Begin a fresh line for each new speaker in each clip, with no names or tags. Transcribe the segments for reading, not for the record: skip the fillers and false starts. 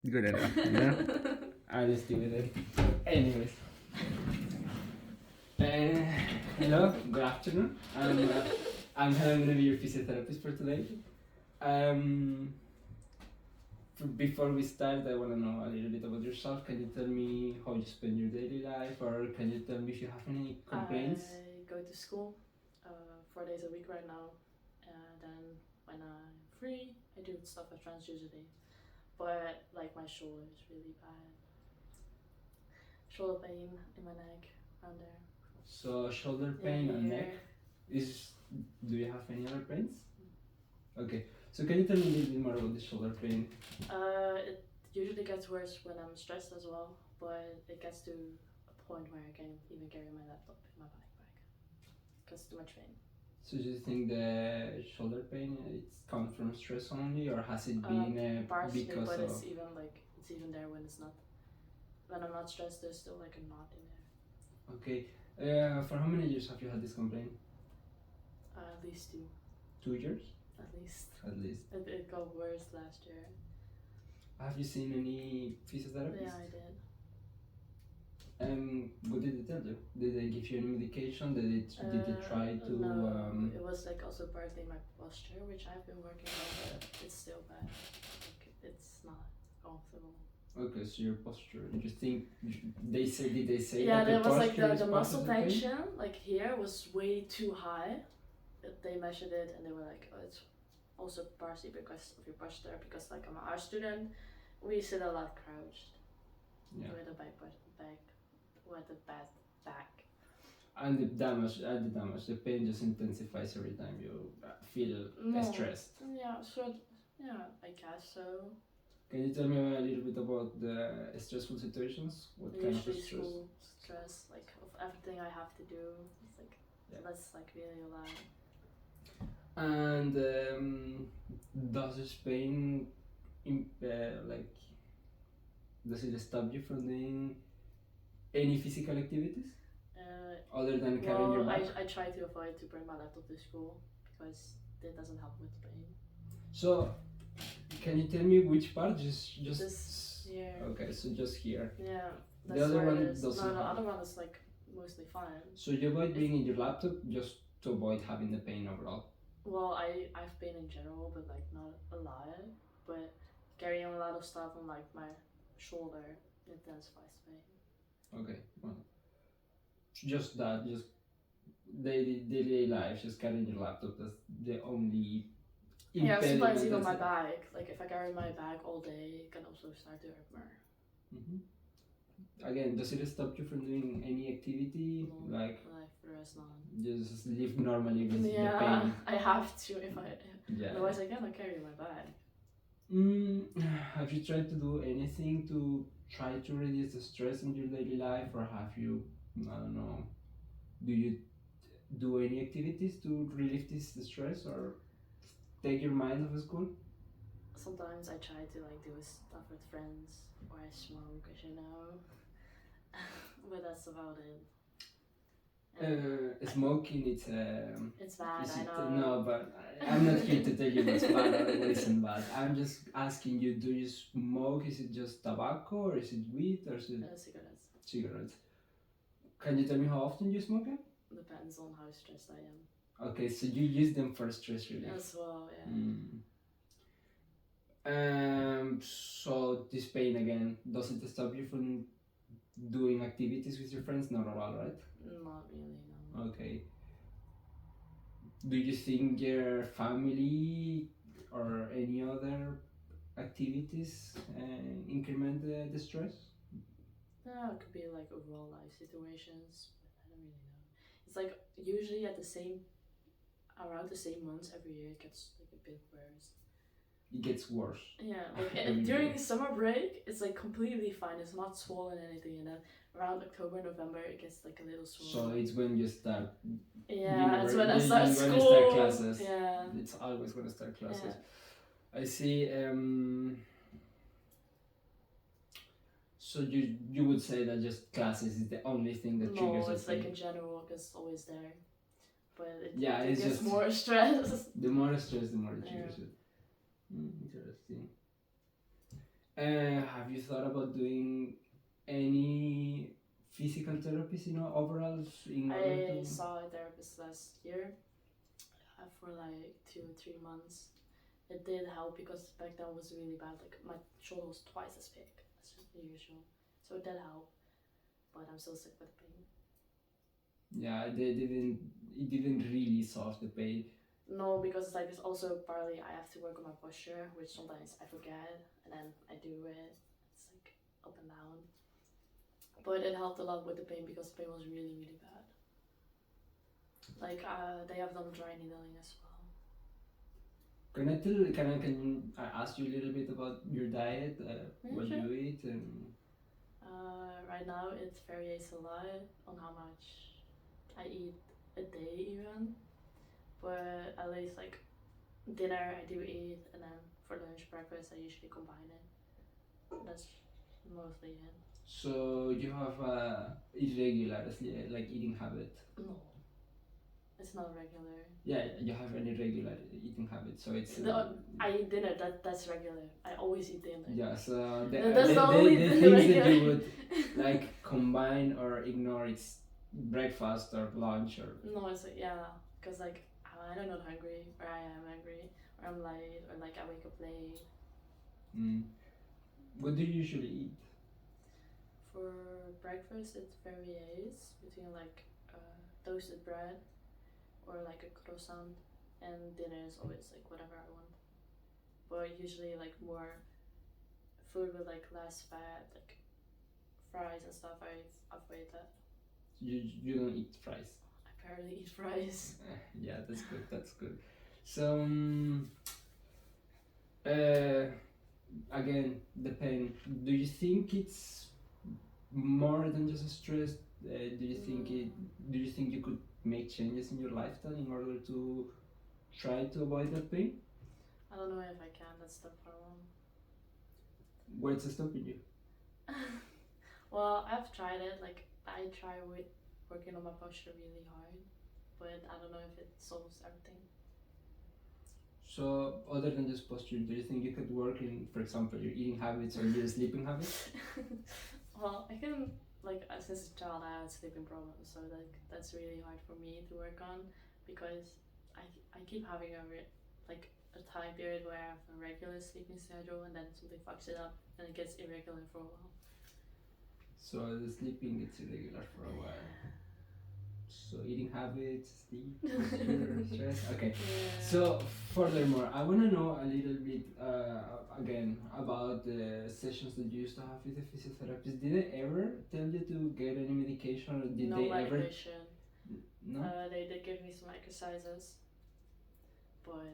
good enough, you know? I'll just do with it. Anyways, uh, hello, good afternoon. I'm Helen, I'm gonna be your physiotherapist for today. Um, Before we start, I wanna know a little bit about yourself. Can you tell me how you spend your daily life, or can you tell me if you have any complaints?
I go to school 4 days a week right now. Then when I'm free, I do stuff at trans usually. But like my shoulder is really bad. Shoulder pain in my neck, around there.
So shoulder
Yeah,
pain and neck. Is Do you have any other pains? Okay. So can you tell me a little bit more about the shoulder pain?
It usually gets worse when I'm stressed as well, but it gets to a point where I can't even carry my laptop in my backpack because too much pain.
So do you think the shoulder pain it's comes from stress only, or has it been
Partially,
because
but
of?
it's even there when it's not. When I'm not stressed, there's still like a knot in there.
Okay. For how many years have you had this complaint?
At least 2.
2 years?
At least.
At least.
It got worse last year.
Have you seen any physiotherapists?
Yeah, I did.
What did they tell you? Did they give you any medication? Did they try to?
No, it was like also partly my posture, which I've been working on, but it's still bad. Like, it's not comfortable.
Okay, so your posture. You think did they say
Yeah,
that
there
the
was like
posture is
the
part
muscle
of the pain?
tension, like here, was way too high. They measured it and they were like, oh, it's also partially because of your posture. Because like I'm an art student, we sit a lot crouched.
Yeah.
With a bad back.
And the pain just intensifies every time you feel stressed.
Yeah, so yeah, I guess so.
Can you tell me a little bit about the stressful situations? What kind of
Usually
stress?
school stress, like of everything I have to do. It's like that's like really a lot.
And does this pain, like, does it stop you from doing any physical activities other than carrying your bag?
I try to avoid to bring my laptop to school because that doesn't help with the pain.
So, can you tell me which part? Just
this here.
Okay, so just here.
Yeah.
The other one doesn't.
No, the other one is like mostly fine.
So you avoid bringing your laptop just to avoid having the pain overall.
Well, I've pain in general, but like not a lot. But carrying a lot of stuff on like my shoulder intensifies the pain.
Okay, well, just daily life, just carrying your laptop. That's the only.
Yeah, sometimes even my bag. Like if I carry my bag all day, it can also start to hurt more.
Again, does it stop you from doing any activity?
No,
like
for the rest, not.
Just live normally with the pain?
Yeah, I have to if I. Yeah. Otherwise, I cannot carry my bag.
Have you tried to do anything to try to reduce the stress in your daily life, or have you, I don't know, do you do any activities to relieve this stress or take your mind off school?
Sometimes I try to like do stuff with friends, or I smoke, as you know. But that's about it.
Smoking, it's
bad. I know.
No, but I'm not here to tell you what's bad or what isn't bad. I'm just asking you: do you smoke? Is it just tobacco, or is it weed, or is it
cigarettes?
Cigarettes. Can you tell me how often you smoke it?
Depends on how stressed I am.
Okay, so you use them for stress relief.
As well, yeah.
So this pain again, does it stop you from doing activities with your friends? Not at all, right?
Not really, no.
Okay. Do you think your family or any other activities increment the stress?
No, it could be like overall life situations, but I don't really know. It's like usually around the same months every year, it gets like a bit worse.
It gets worse.
Yeah, like during summer break, it's like completely fine. It's not swollen anything, and then around October, November, it gets like a little swollen.
So it's when you start.
Yeah, it's when I start school.
When you start classes.
Yeah.
It's always when I start classes. Yeah. I see. So you would say that just classes is the only thing that triggers.
No, it's like in general, because it's always there. But it
it's
gets
just
more stress.
The more stress, the more it triggers it. Interesting. Have you thought about doing any physical therapies, overall in order
I
to?
saw a therapist last year for like 2 or 3 months. It did help because back then was really bad. Like my shoulder was twice as big as usual, so it did help. But I'm still sick with the pain.
Yeah, they didn't. It didn't really solve the pain.
No, because it's like it's also partly I have to work on my posture, which sometimes I forget, and then I do it. It's like up and down. But it helped a lot with the pain because the pain was really really bad. Like they have done dry needling as well.
Can I ask you a little bit about your diet?
Yeah,
What
sure.
you eat and.
Right now it varies a lot on how much I eat a day even, but at least like dinner I do eat, and then for lunch, breakfast I usually combine it. That's mostly it.
So you have a irregular like eating habit.
No, it's not regular.
Yeah, you have an irregular eating habit. So it's.
I eat dinner. That's regular. I always eat dinner.
Yeah. So
That's the only
the
thing
things that
regular.
you would like combine or ignore, it's breakfast or lunch or.
No, it's like, yeah, cause like I'm not hungry, or I am hungry, or I'm late, or like I wake up late.
Mm. What do you usually eat?
For breakfast, it varies between like toasted bread or like a croissant, and dinner is always like whatever I want. But usually like more food with like less fat, like fries and stuff. I avoid that.
You don't eat fries.
I barely eat fries.
Yeah, that's good. That's good. So uh, again, the pain. Do you think it's more than just a stress? Do you think it? Do you think you could make changes in your lifestyle in order to try to avoid that pain?
I don't know if I can. That's the problem.
What's stopping you?
Well, I've tried it. Like I try with working on my posture really hard, but I don't know if it solves everything.
So, other than just posture, do you think you could work in, for example, your eating habits or your sleeping habits?
Well, I can like since a child I had sleeping problems, so like that's really hard for me to work on because I keep having like a time period where I have a regular sleeping schedule, and then something fucks it up and it gets irregular for a while.
So, the sleeping gets irregular for a while. So, eating habits, sleep, posture, stress. Okay.
Yeah.
So, furthermore, I want to know a little bit again about the sessions that you used to have with the physiotherapist. Did they ever tell you to get any medication, or did
no
they ever?
medication.
No.
They did give me some exercises, but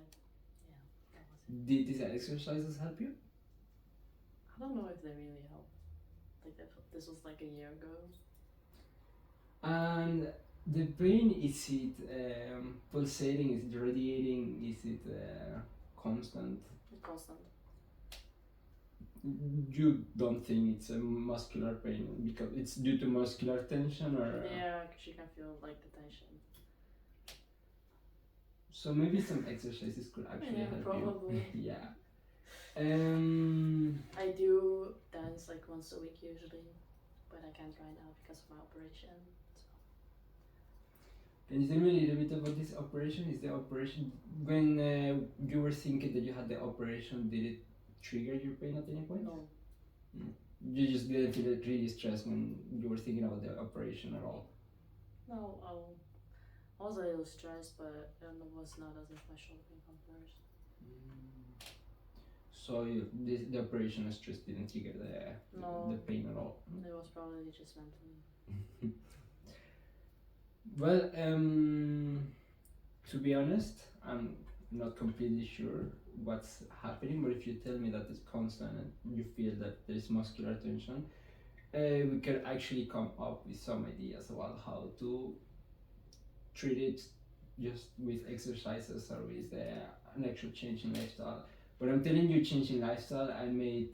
yeah, that was it.
Did these exercises help you?
I don't know if they really help. Like this was like a year ago.
And the pain, is it pulsating? Is it radiating? Is it constant?
Constant.
You don't think it's a muscular pain because it's due to muscular tension, or?
Yeah, because you can feel like the tension.
So maybe some exercises could actually
Yeah,
help
probably.
you. Yeah.
I do dance like once a week usually, but I can't right now because of my operation. So.
Can you tell me a little bit about this operation? Is the operation, when you were thinking that you had the operation, did it trigger your pain at any point?
No.
You just didn't feel really stressed when you were thinking about the operation at all?
No, I was a little stressed, but it was not as if my shoulder came from first.
So the operation stress didn't trigger the pain at all?
It was probably just mentally.
Well, to be honest, I'm not completely sure what's happening, but if you tell me that it's constant and you feel that there's muscular tension, we can actually come up with some ideas about how to treat it, just with exercises or with an actual change in lifestyle. But I'm telling you, changing lifestyle, I made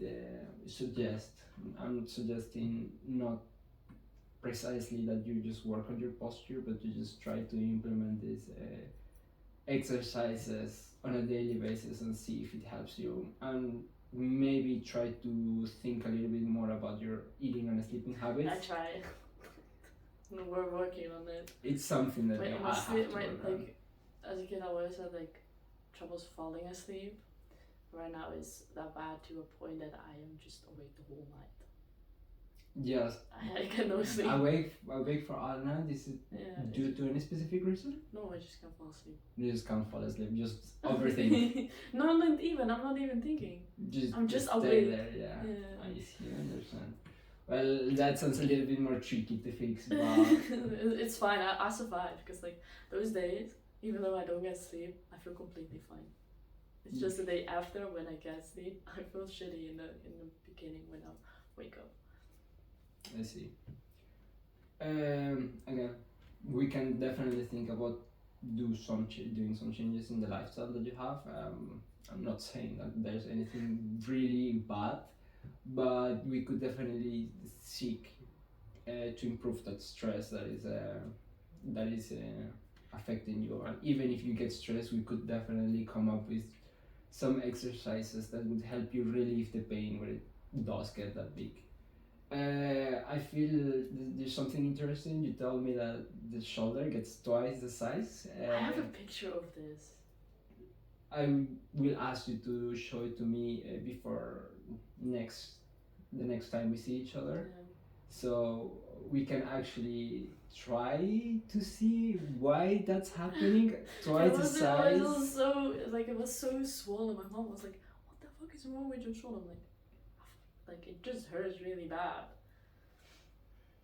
I'm suggesting not precisely that you just work on your posture, but you just try to implement these exercises on a daily basis and see if it helps you. And maybe try to think a little bit more about your eating and sleeping habits.
I try. No, we're working on it.
It's something that
My,
you
my
have
sleep,
to
my
work on.
like, as a kid, I always had like troubles falling asleep. Right now, it's that bad to a point that I am just awake the whole night.
Yes.
I get no sleep.
Awake for all night. Is it
Yeah.
due to any specific reason?
No, I just can't fall asleep.
You just can't fall asleep. Just overthink.
No, I'm not even. I'm not even thinking. I'm just
stay
awake.
there. Yeah.
Yeah.
I see. I understand. Well, that sounds a little bit more tricky to fix, but
It's fine. I survive because like those days, even though I don't get sleep, I feel completely fine. It's just the day after when I get sleep, I feel shitty in the beginning when I wake up.
I see. Again, we can definitely think about doing some changes in the lifestyle that you have. I'm not saying that there's anything really bad, but we could definitely seek to improve that stress that is affecting you. And even if you get stressed, we could definitely come up with some exercises that would help you relieve the pain when it does get that big. I feel there's something interesting. You told me that the shoulder gets twice the size.
I have a picture of this.
I will ask you to show it to me before the next time we see each other,
Yeah.
so we can actually try to see why that's happening. Twice the size.
It was so like it was so swollen. My mom was like, "What the fuck is wrong with your shoulder?" I'm like it just hurts really bad.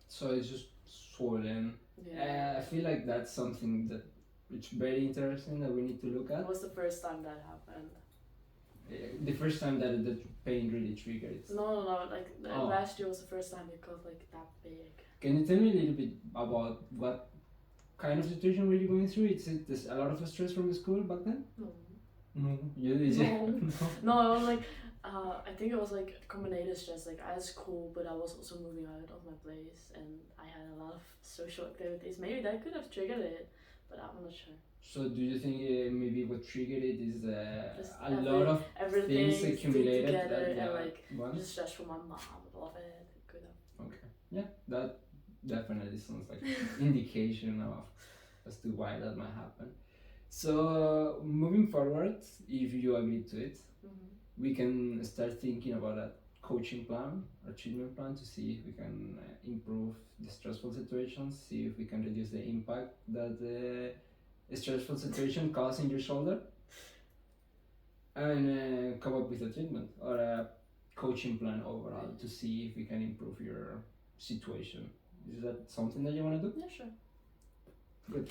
So it's just swollen.
Yeah.
I feel like that's something that it's very interesting that we need to look at.
It was the first time that happened.
The first time that the pain really triggered.
No. Like
Oh.
last year was the first time it got like that big.
Can you tell me a little bit about what kind of situation were you going through? Is it there's a lot of stress from the school back then?
No.
No, you did.
No. No, I was like, I think it was like combined stress. Like I had school, but I was also moving out of my place, and I had a lot of social activities. Maybe that could have triggered it, but I'm not sure.
So do you think maybe what triggered it is
Just
a lot of
everything
things accumulated
together
that
and like
once?
just stress from my mom, all of it. It could have.
Okay. Yeah, that definitely sounds like an indication of as to why that might happen. So moving forward, if you agree to it, we can start thinking about a coaching plan or treatment plan to see if we can improve the stressful situations, see if we can reduce the impact that the stressful situation causes in your shoulder, and come up with a treatment or a coaching plan overall to see if we can improve your situation. Is that something that you want to do?
Yeah, sure.
Good.